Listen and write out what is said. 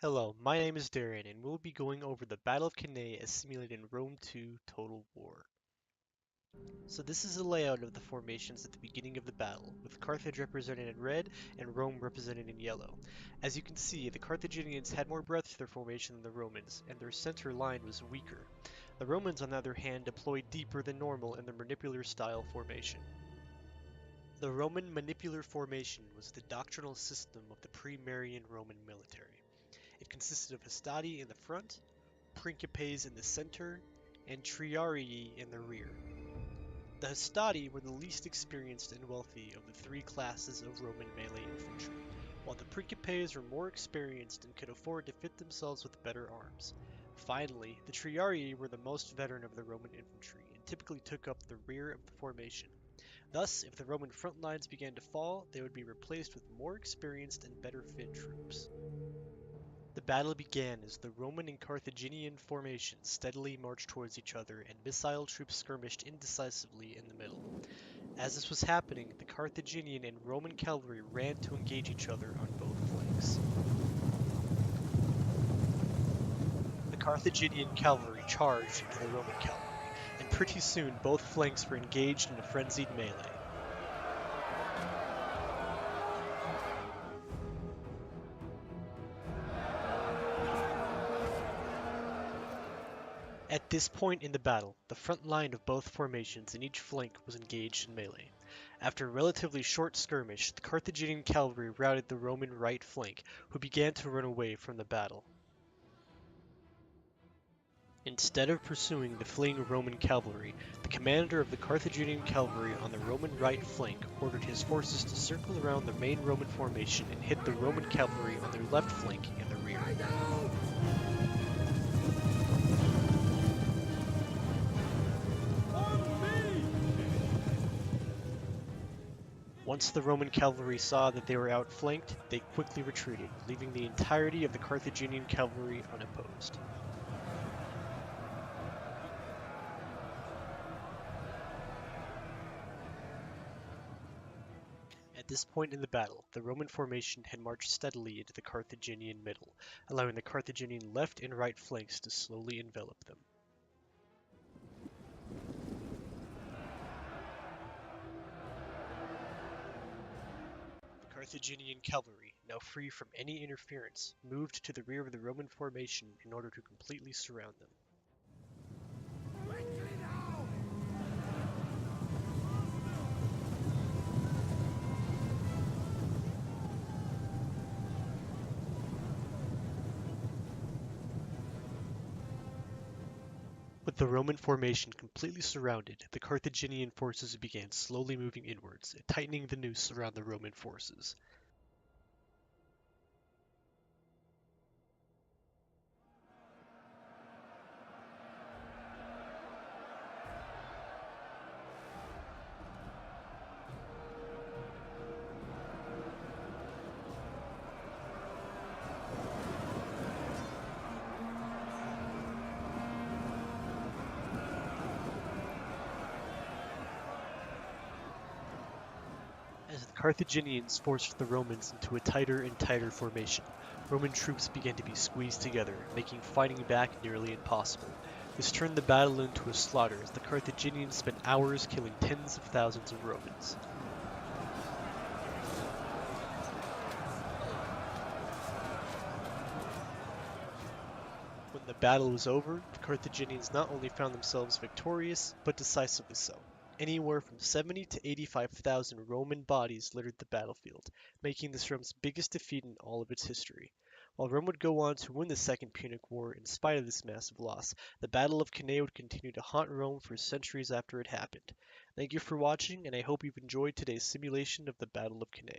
Hello, my name is Darren, and we'll be going over the Battle of Cannae as simulated in Rome 2 Total War. So this is a layout of the formations at the beginning of the battle, with Carthage represented in red and Rome represented in yellow. As you can see, the Carthaginians had more breadth to their formation than the Romans, and their center line was weaker. The Romans, on the other hand, deployed deeper than normal in their manipular style formation. The Roman manipular formation was the doctrinal system of the pre-Marian Roman military. It consisted of hastati in the front, principes in the center, and triarii in the rear. The hastati were the least experienced and wealthy of the three classes of Roman melee infantry, while the principes were more experienced and could afford to fit themselves with better arms. Finally, the triarii were the most veteran of the Roman infantry and typically took up the rear of the formation. Thus, if the Roman front lines began to fall, they would be replaced with more experienced and better fit troops. The battle began as the Roman and Carthaginian formations steadily marched towards each other and missile troops skirmished indecisively in the middle. As this was happening, the Carthaginian and Roman cavalry ran to engage each other on both flanks. The Carthaginian cavalry charged into the Roman cavalry, and pretty soon both flanks were engaged in a frenzied melee. At this point in the battle, the front line of both formations in each flank was engaged in melee. After a relatively short skirmish, the Carthaginian cavalry routed the Roman right flank, who began to run away from the battle. Instead of pursuing the fleeing Roman cavalry, the commander of the Carthaginian cavalry on the Roman right flank ordered his forces to circle around the main Roman formation and hit the Roman cavalry on their left flank in the rear. Once the Roman cavalry saw that they were outflanked, they quickly retreated, leaving the entirety of the Carthaginian cavalry unopposed. At this point in the battle, the Roman formation had marched steadily into the Carthaginian middle, allowing the Carthaginian left and right flanks to slowly envelop them. The Carthaginian cavalry, now free from any interference, moved to the rear of the Roman formation in order to completely surround them. With the Roman formation completely surrounded, the Carthaginian forces began slowly moving inwards, tightening the noose around the Roman forces. As the Carthaginians forced the Romans into a tighter and tighter formation, Roman troops began to be squeezed together, making fighting back nearly impossible. This turned the battle into a slaughter as the Carthaginians spent hours killing tens of thousands of Romans. When the battle was over, the Carthaginians not only found themselves victorious, but decisively so. Anywhere from 70 to 85,000 Roman bodies littered the battlefield, making this Rome's biggest defeat in all of its history. While Rome would go on to win the Second Punic War in spite of this massive loss, the Battle of Cannae would continue to haunt Rome for centuries after it happened. Thank you for watching, and I hope you've enjoyed today's simulation of the Battle of Cannae.